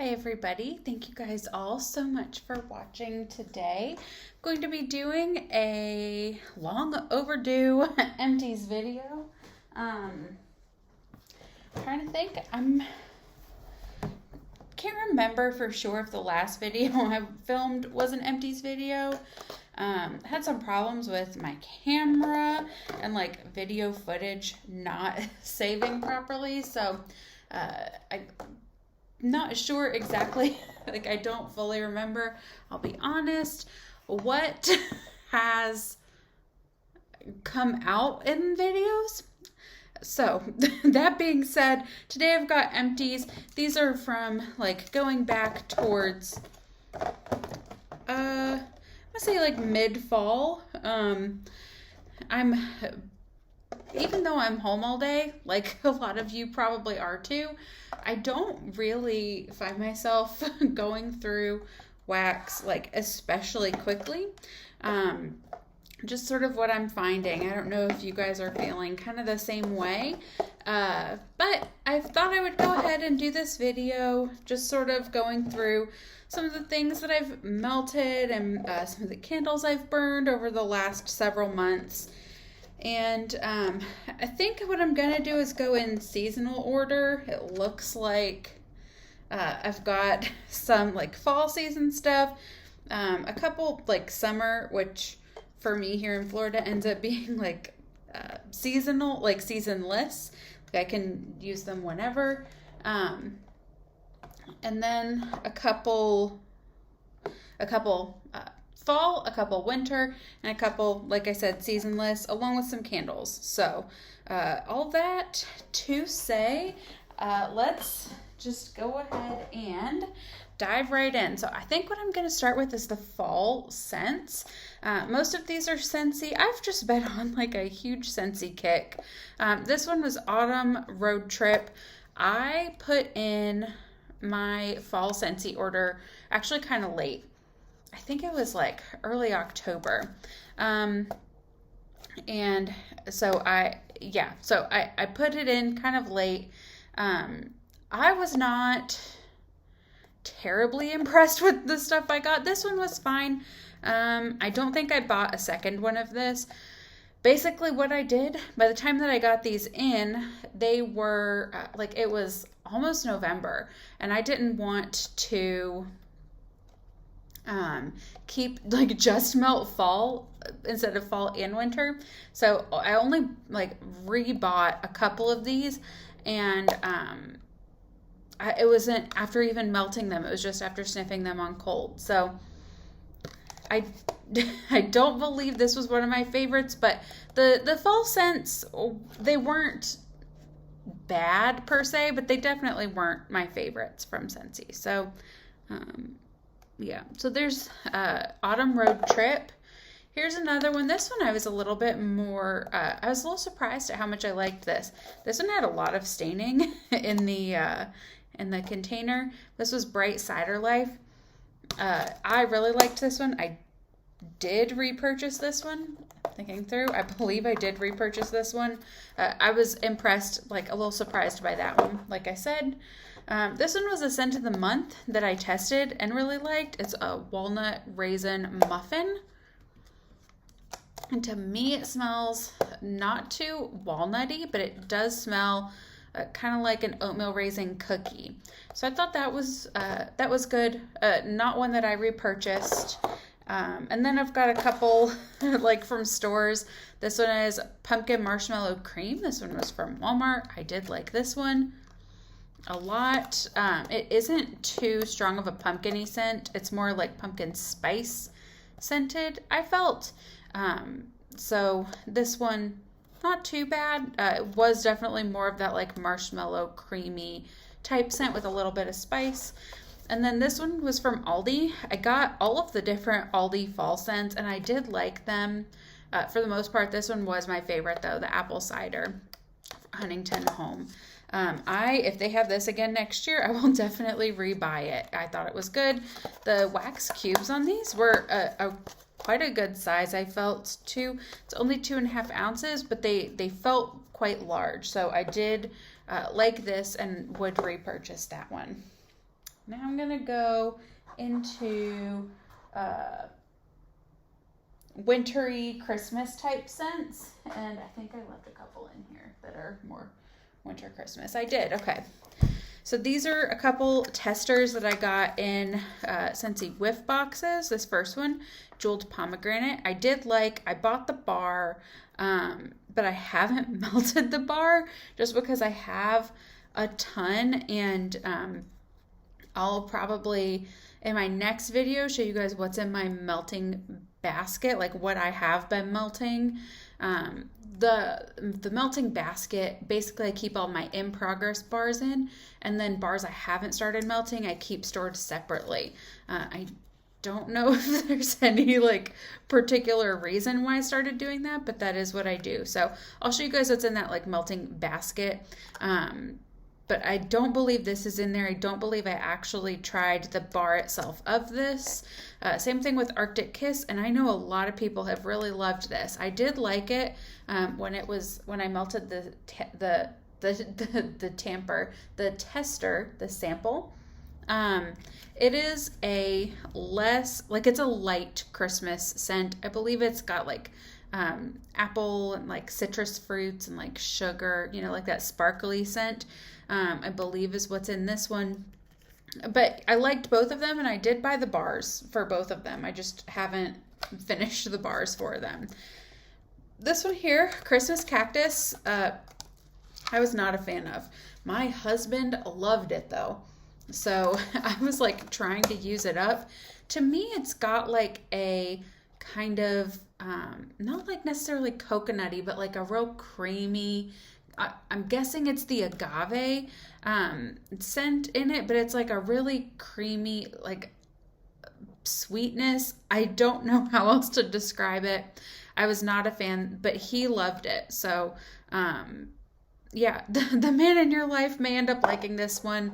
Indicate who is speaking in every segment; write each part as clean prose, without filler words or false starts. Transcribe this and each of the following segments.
Speaker 1: Hi everybody, thank you guys all so much for watching today. I'm going to be doing a long overdue Empties video. Trying to think, can't remember for sure if the last video I filmed was an Empties video. Had some problems with my camera and like video footage not saving properly, so I'm not sure exactly, like I don't fully remember, I'll be honest, what has come out in videos. So that being said, today I've got Empties. These are from like going back towards I'm gonna say like mid-fall. Even though I'm home all day, like a lot of you probably are too, I don't really find myself going through wax like especially quickly. Just sort of what I'm finding. I don't know if you guys are feeling kind of the same way, but I thought I would go ahead and do this video just sort of going through some of the things that I've melted and some of the candles I've burned over the last several months. And I think what I'm going to do is go in seasonal order. It looks like I've got some like fall season stuff, a couple like summer, which for me here in Florida ends up being like seasonal, like seasonless. Like I can use them whenever. And then a couple fall, a couple winter, and a couple, like I said, seasonless, along with some candles. So all that to say, let's just go ahead and dive right in. So I think what I'm going to start with is the fall scents. Most of these are scentsy. I've just been on like a huge scentsy kick. This one was Autumn Road Trip. I put in my fall scentsy order actually kind of late. I think it was like early October. And so I put it in kind of late. I was not terribly impressed with the stuff I got. This one was fine. I don't think I bought a second one of this. Basically what I did, by the time that I got these in, they were like, it was almost November, and I didn't want to keep like just melt fall instead of fall and winter. So I only like rebought a couple of these, and it wasn't after even melting them, it was just after sniffing them on cold. So I don't believe this was one of my favorites, but the fall scents, they weren't bad per se, but they definitely weren't my favorites from Scentsy. So yeah, so there's Autumn Road Trip. Here's another one. This one I was a little bit more, I was a little surprised at how much I liked this. This one had a lot of staining in the container. This was Bright Cider Life. I really liked this one. I did repurchase this one. Thinking through, I believe I did repurchase this one. I was impressed, like a little surprised by that one, like I said. This one was a scent of the month that I tested and really liked. It's a walnut raisin muffin. And to me, it smells not too walnutty, but it does smell kind of like an oatmeal raisin cookie. So I thought that was good. Not one that I repurchased. And then I've got a couple like from stores. This one is Pumpkin Marshmallow Cream. This one was from Walmart. I did like this one a lot. It isn't too strong of a pumpkin-y scent. It's more like pumpkin spice scented, I felt. So this one, not too bad. It was definitely more of that like marshmallow creamy type scent with a little bit of spice. And then this one was from Aldi. I got all of the different Aldi fall scents, and I did like them. For the most part, this one was my favorite though, the apple cider Huntington Home. If they have this again next year, I will definitely rebuy it. I thought it was good. The wax cubes on these were quite a good size. I felt it's only 2.5 ounces, but they felt quite large. So I did like this and would repurchase that one. Now I'm going to go into wintry Christmas type scents. And I think I left a couple in here that are more winter Christmas. I did. Okay. So these are a couple testers that I got in Scentsy whiff boxes. This first one, Jeweled Pomegranate. I bought the bar, but I haven't melted the bar just because I have a ton, and I'll probably in my next video show you guys what's in my melting basket, like what I have been melting. The melting basket, basically I keep all my in progress bars in, and then bars I haven't started melting I keep stored separately. I don't know if there's any like particular reason why I started doing that, but that is what I do. So I'll show you guys what's in that like melting basket. But I don't believe this is in there. I don't believe I actually tried the bar itself of this. Same thing with Arctic Kiss, and I know a lot of people have really loved this. I did like it when I melted the tester, the sample. It is a less, like it's a light Christmas scent. I believe it's got like apple and like citrus fruits and like sugar, like that sparkly scent. I believe is what's in this one. But I liked both of them, and I did buy the bars for both of them. I just haven't finished the bars for them. This one here, Christmas Cactus, I was not a fan of. My husband loved it though. So I was like trying to use it up. To me, it's got like a kind of, not like necessarily coconutty, but like a real creamy, I'm guessing it's the agave scent in it, but it's like a really creamy, like sweetness. I don't know how else to describe it. I was not a fan, but he loved it. So, yeah, the man in your life may end up liking this one,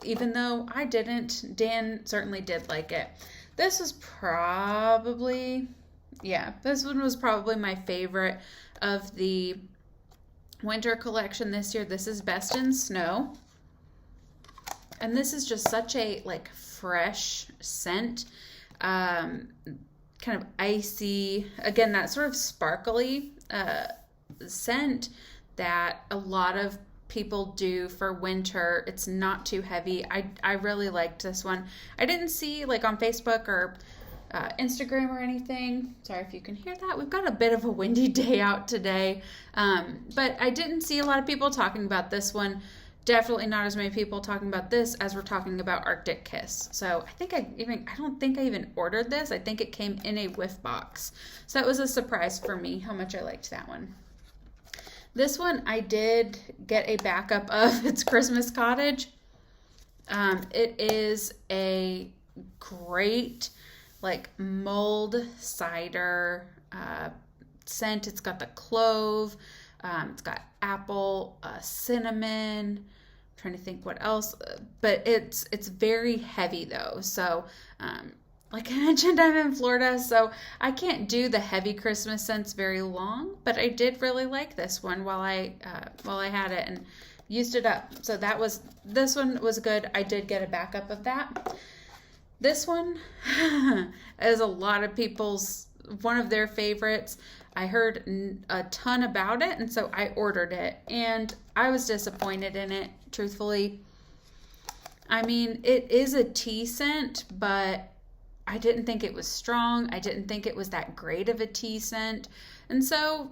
Speaker 1: even though I didn't. Dan certainly did like it. This was probably, this one was probably my favorite of the winter collection this year. This is Best in Snow. And this is just such a like fresh scent. Kind of icy. Again, that sort of sparkly scent that a lot of people do for winter. It's not too heavy. I really liked this one. I didn't see like on Facebook or Instagram or anything. Sorry if you can hear that. We've got a bit of a windy day out today. But I didn't see a lot of people talking about this one. Definitely not as many people talking about this as we're talking about Arctic Kiss. So I don't think I even ordered this. I think it came in a whiff box. So that was a surprise for me how much I liked that one. This one I did get a backup of. It's Christmas Cottage. It is a great like mulled cider scent. It's got the clove. It's got apple, cinnamon. I'm trying to think what else, but it's very heavy though. So, like I mentioned, I'm in Florida, so I can't do the heavy Christmas scents very long. But I did really like this one while I had it and used it up. So this one was good. I did get a backup of that. This one is a lot of people's one of their favorites. I heard a ton about it, and so I ordered it, and I was disappointed in it, truthfully. I mean, it is a tea scent, but I didn't think it was strong. I didn't think it was that great of a tea scent. And so,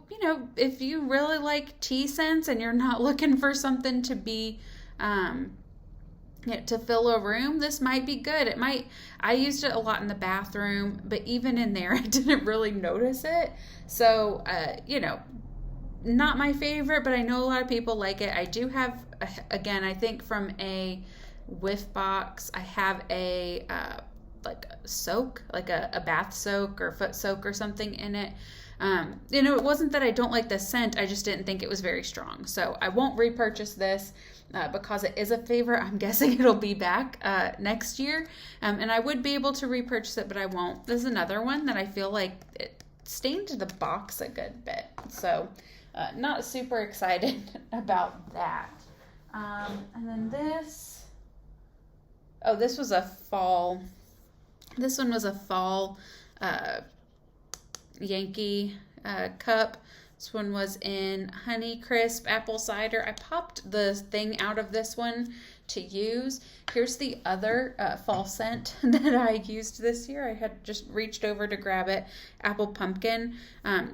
Speaker 1: if you really like tea scents and you're not looking for something to be, to fill a room, this might be good. I used it a lot in the bathroom, but even in there, I didn't really notice it. So, not my favorite, but I know a lot of people like it. I do have, again, I think from a whiff box, I have a, like a soak, like a bath soak or foot soak or something in it. It wasn't that I don't like the scent, I just didn't think it was very strong. So I won't repurchase this because it is a favorite. I'm guessing it'll be back next year. And I would be able to repurchase it, but I won't. This is another one that I feel like it stained the box a good bit. So not super excited about that. And then this oh, this was a fall, this one was a fall uh, Yankee cup. This one was in Honey Crisp Apple Cider. I popped the thing out of this one to use. Here's the other fall scent that I used this year. I had just reached over to grab it. Apple Pumpkin.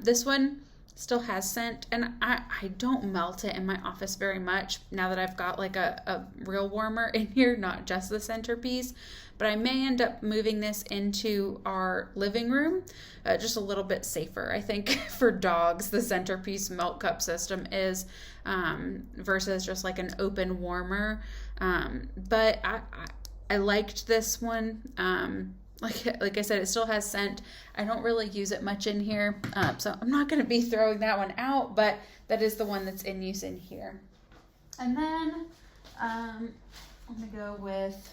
Speaker 1: This one still has scent, and I don't melt it in my office very much now that I've got like a real warmer in here, not just the centerpiece. But I may end up moving this into our living room, just a little bit safer. I think for dogs, the centerpiece melt cup system is versus just like an open warmer. But I liked this one. Like I said, it still has scent. I don't really use it much in here, so I'm not going to be throwing that one out, but that is the one that's in use in here. And then I'm going to go with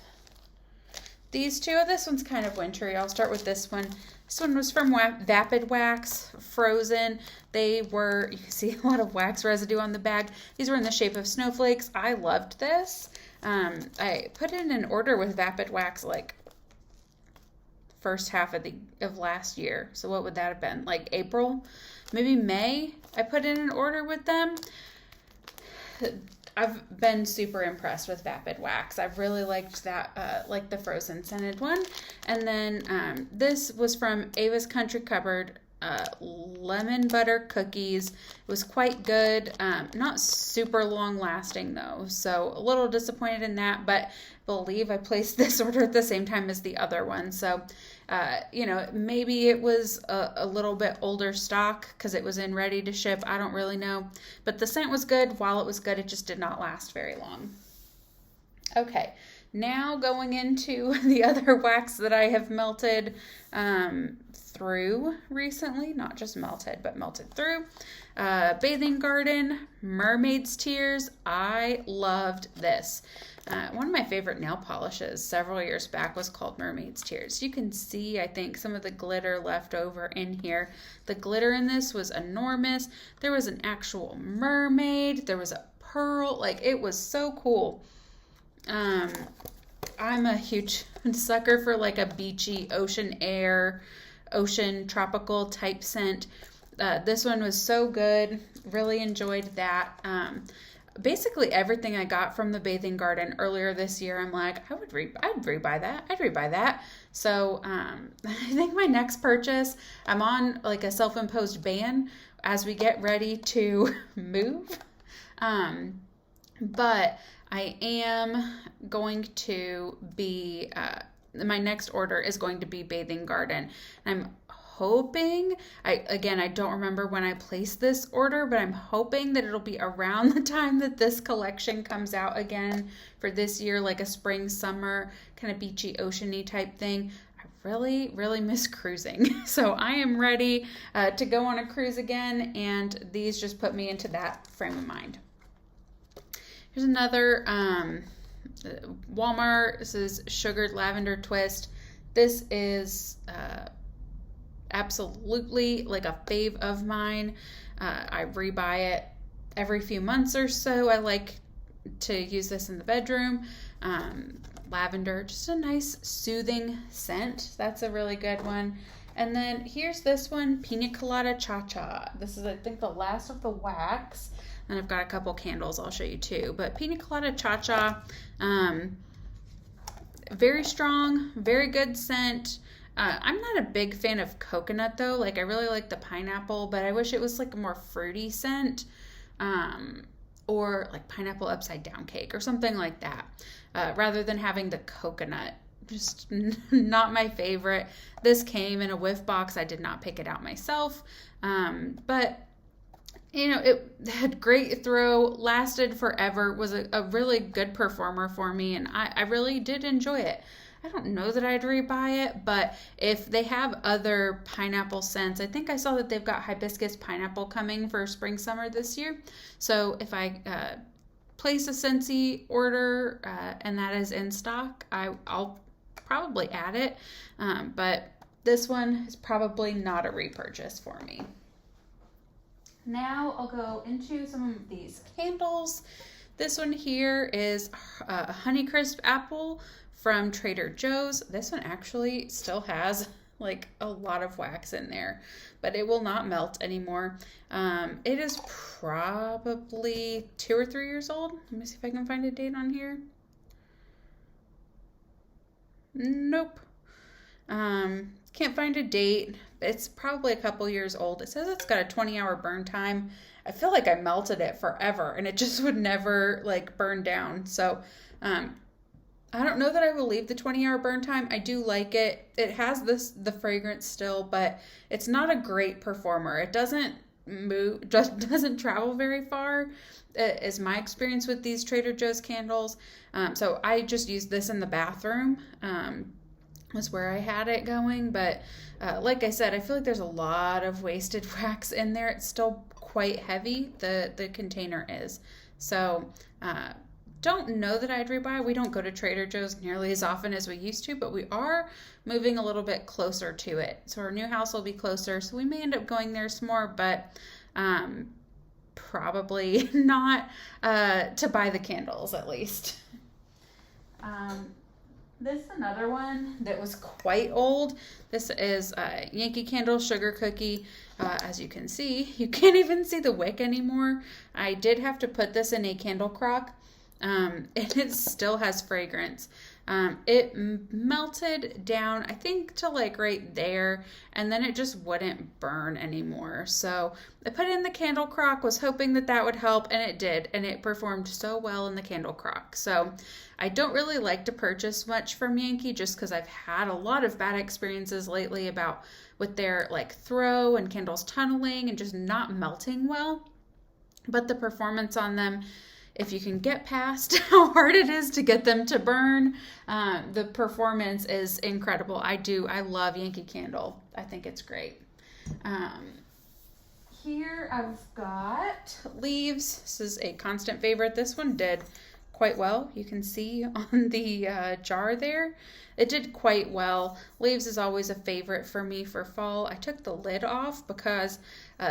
Speaker 1: these two. This one's kind of wintry. I'll start with this one. This one was from Vapid Wax, frozen. They were, you can see a lot of wax residue on the bag. These were in the shape of snowflakes. I loved this. I put in an order with Vapid Wax like first half of last year. So what would that have been? Like April, maybe May. I put in an order with them. I've been super impressed with Vapid Wax. I've really liked that, like the frozen scented one. And then this was from Ava's Country Cupboard, lemon butter cookies. It was quite good. Not super long lasting though, so a little disappointed in that, but believe I placed this order at the same time as the other one. So, maybe it was a little bit older stock because it was in ready to ship. I don't really know, but the scent was good. While it was good, it just did not last very long. Okay, now going into the other wax that I have melted through recently, not just melted, but melted through. Bathing Garden, Mermaid's Tears. I loved this. One of my favorite nail polishes several years back was called Mermaid's Tears. You can see, I think, some of the glitter left over in here. The glitter in this was enormous. There was an actual mermaid. There was a pearl. Like, it was so cool. I'm a huge sucker for like a beachy ocean air, ocean tropical type scent. This one was so good. Really enjoyed that. Basically everything I got from the Bathing Garden earlier this year, I'm like, I'd rebuy that. I'd rebuy that. So I think my next purchase, I'm on like a self-imposed ban as we get ready to move. But I am going to be, my next order is going to be Bathing Garden. I'm hoping, I don't remember when I placed this order, but I'm hoping that it'll be around the time that this collection comes out again for this year, like a spring, summer, kind of beachy, oceany type thing. I really, really miss cruising. So I am ready to go on a cruise again, and these just put me into that frame of mind. Here's another Walmart. This is Sugared Lavender Twist. This is absolutely like a fave of mine. I rebuy it every few months or so. I like to use this in the bedroom. Lavender, just a nice soothing scent. That's a really good one. And then here's this one, Pina Colada Cha-Cha. This is, I think, the last of the wax. And I've got a couple candles I'll show you too. But Pina Colada Cha-Cha, very strong, very good scent. I'm not a big fan of coconut though. Like, I really like the pineapple, but I wish it was like a more fruity scent. Or like pineapple upside down cake or something like that. Rather than having the coconut. Just not my favorite. This came in a whiff box. I did not pick it out myself. But it had great throw, lasted forever, was a really good performer for me, and I really did enjoy it. I don't know that I'd rebuy it, but if they have other pineapple scents, I think I saw that they've got hibiscus pineapple coming for spring, summer this year. So if I place a Scentsy order and that is in stock, I'll probably add it. But this one is probably not a repurchase for me. Now I'll go into some of these candles. This one here is Honey Crisp Apple from Trader Joe's. This one actually still has like a lot of wax in there, but it will not melt anymore. It is probably 2 or 3 years old. Let me see if I can find a date on here. Nope. Can't find a date. It's probably a couple years old. It says it's got a 20-hour burn time. I feel like I melted it forever and it just would never like burn down. So, I don't know that I will leave the 20-hour burn time. I do like it. It has the fragrance still, but it's not a great performer. It doesn't move, just doesn't travel very far, is my experience with these Trader Joe's candles. So I just used this in the bathroom. Was where I had it going, but like I said, I feel like there's a lot of wasted wax in there. It's still quite heavy, the container is. So don't know that I'd rebuy. We don't go to Trader Joe's nearly as often as we used to, but we are moving a little bit closer to it. So our new house will be closer, so we may end up going there some more, but probably not to buy the candles at least. This is another one that was quite old. This is Yankee Candle Sugar Cookie. As you can see, you can't even see the wick anymore. I did have to put this in a candle crock. And it still has fragrance. It melted down, I think, to like right there, and then it just wouldn't burn anymore. So I put it in the candle crock, was hoping that that would help, and it did, and it performed so well in the candle crock. So I don't really like to purchase much from Yankee just because I've had a lot of bad experiences lately with their like throw and candles tunneling and just not melting well. But the performance on them, if you can get past how hard it is to get them to burn, the performance is incredible. I love Yankee Candle. I think it's great. Here I've got Leaves. This is a constant favorite. This one did quite well. You can see on the jar there, it did quite well. Leaves is always a favorite for me for fall. I took the lid off because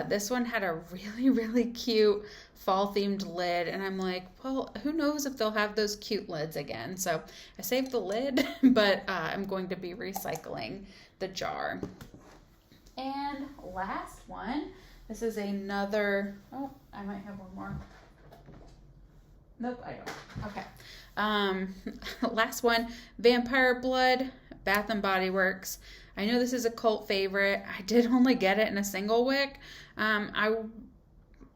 Speaker 1: this one had a really, really cute fall themed lid, and I'm like, well, who knows if they'll have those cute lids again. So I saved the lid, but I'm going to be recycling the jar. And last one, this is another, oh, I might have one more. Nope, I don't. Okay. Last one, Vampire Blood, Bath and Body Works. I know this is a cult favorite. I did only get it in a single wick.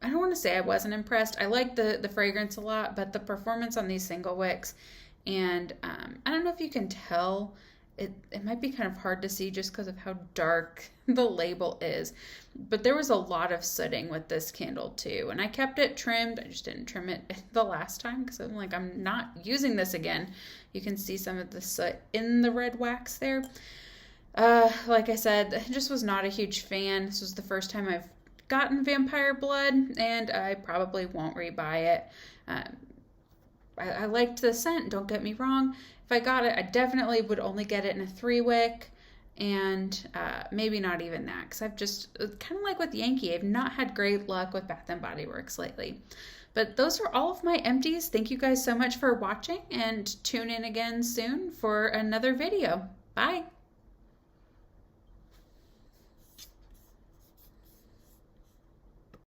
Speaker 1: I don't want to say I wasn't impressed. I like the fragrance a lot, but the performance on these single wicks, and I don't know if you can tell, it might be kind of hard to see just because of how dark the label is, but there was a lot of sooting with this candle too, and I kept it trimmed. I just didn't trim it the last time because I'm like, I'm not using this again. You can see some of the soot in the red wax there. Like I said, I just was not a huge fan. This was the first time I've gotten Vampire Blood, and I probably won't rebuy it. I liked the scent, don't get me wrong. If I got it, I definitely would only get it in a 3-wick, and maybe not even that, because I've just, kind of like with Yankee, I've not had great luck with Bath & Body Works lately. But those are all of my empties. Thank you guys so much for watching, and tune in again soon for another video. Bye!